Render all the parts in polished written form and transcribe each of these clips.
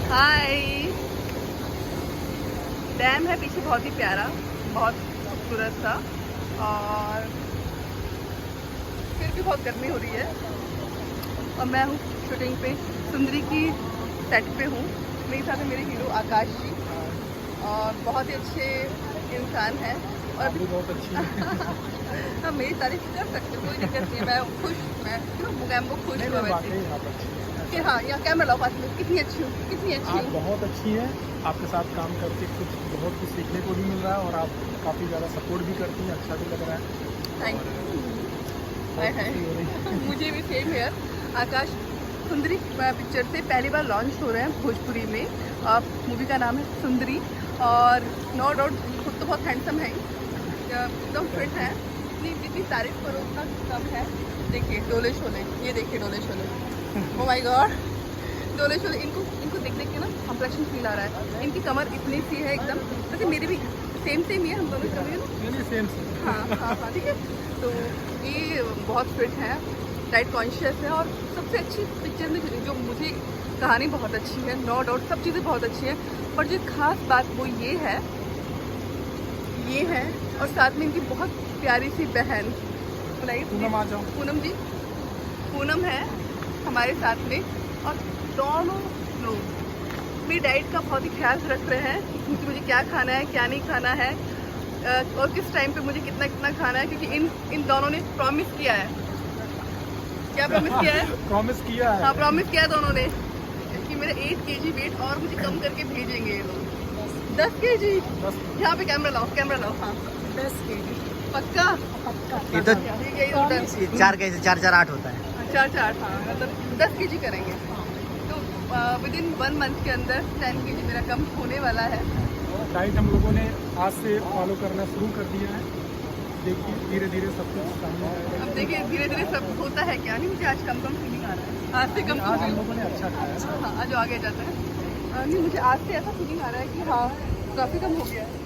हाय। Dam है पीछे, बहुत ही प्यारा, बहुत खूबसूरत सा। और फिर भी बहुत गर्मी हो रही है। और मैं हूँ शूटिंग पे, सुंदरी की सेट पे हूँ। मेरे साथ है मेरे हीरो आकाश जी, और बहुत ही अच्छे इंसान हैं। और अभी बहुत अच्छी है। हाँ, मेरी तारीफ कर सकते, कोई दिक्कत नहीं है। मैं खुश, मैं मुगैम्बो खुश हुआ वैसे कि हाँ, यहाँ कैमरा लाओ पास में। कितनी अच्छी हूँ, कितनी अच्छी आप हूँ। बहुत अच्छी है। आपके साथ काम करके कुछ बहुत कुछ सीखने को भी मिल रहा है और आप काफ़ी ज़्यादा सपोर्ट भी करती हैं, अच्छा भी लग रहा है। Thank you. मुझे भी same here. Akash Sundari picture से पहली बार लॉन्च हो रहे हैं भोजपुरी में। मूवी का नाम है सुंदरी। और नो डाउट खुद तो बहुत हैंडसम है, एकदम फिट है। जितनी तारीफ करो उतना कम है। देखिए डोले शोले, ये देखिए डोले शोले। ओ माय गॉड, डोले शोले। इनको देख देख के ना कॉम्प्लेक्शन फील आ रहा है। इनकी कमर इतनी सी है एकदम, वैसे मेरी भी सेम ही है, हम दोनों समझे ना। सेम। हाँ ठीक है। तो ये बहुत फिट है, डाइट कॉन्शियस है। और सबसे अच्छी पिक्चर में जो मुझे कहानी बहुत अच्छी है, नो डाउट सब चीज़ें बहुत अच्छी हैं। पर जो खास बात वो ये है और साथ में इनकी बहुत प्यारी सी बहन, बताइए पूनम आ जाओ। पूनम जी, पूनम है हमारे साथ में। और दोनों लोग मेरी डाइट का बहुत ही ख्याल रख रहे हैं कि मुझे क्या खाना है, क्या नहीं खाना है, और किस टाइम पे मुझे कितना कितना खाना है। क्योंकि इन दोनों ने प्रॉमिस किया है। क्या प्रॉमिस किया है? प्रॉमिस किया है। हाँ, प्रॉमिस किया है दोनों ने कि मेरा 8 kg वेट और मुझे कम करके भेजेंगे ये लोग। 10 kg। यहाँ पे कैमरा लाओ। हाँ 10 kg पक्का। ये तो यही ऑर्डर 4 होता है। 4 हाँ, मतलब 10 kg करेंगे। तो विदिन 1 मंथ के अंदर 10 kg मेरा कम होने वाला है। डाइट हम लोगों ने आज से फॉलो करना शुरू कर दिया है। देखिए धीरे धीरे सब कुछ सामने आएगा। अब देखिए धीरे धीरे सब होता है। क्या नहीं, मुझे आज कम फीलिंग आ रहा है। आज से कम आज हम लोगों ने अच्छा खाया। हाँ, आज आगे जाता है। नहीं, मुझे आज से ऐसा फीलिंग आ रहा है कि हाँ काफ़ी कम हो गया है।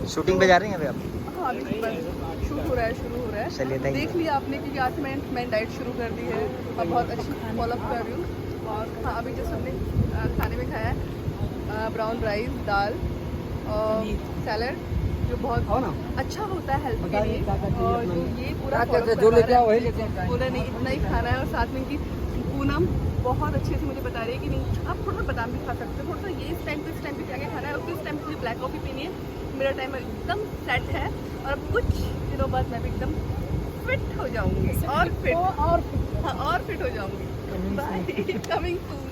शूटिंग पे जा रही हैं अभी आप? हाँ, अभी बस शुरू हो रहा है। चलिए, thank you। देख लिया आपने, क्योंकि आज से मैंने डाइट शुरू कर दी है और बहुत अच्छी फॉलोअप कर रही हूँ। और हाँ, अभी जो हमने खाने में खाया है ब्राउन राइस, दाल और सैलड, जो बहुत अच्छा होता है हेल्थ के लिए। और जो ये पूरा बोला नहीं इतना ही खाना है। और साथ में कि पूनम बहुत अच्छे से मुझे बता रही है कि नहीं आप थोड़ा बादाम भी खा सकते हो, थोड़ा सा ये इस टाइम पे क्या क्या खाना है। और इस टाइम पे मुझे ब्लैक कॉफ़ी पीनी है। मेरा टाइम एकदम सेट है और अब कुछ दिनों बाद मैं भी एकदम फिट हो जाऊंगी और फिट हो जाऊंगी। Coming soon.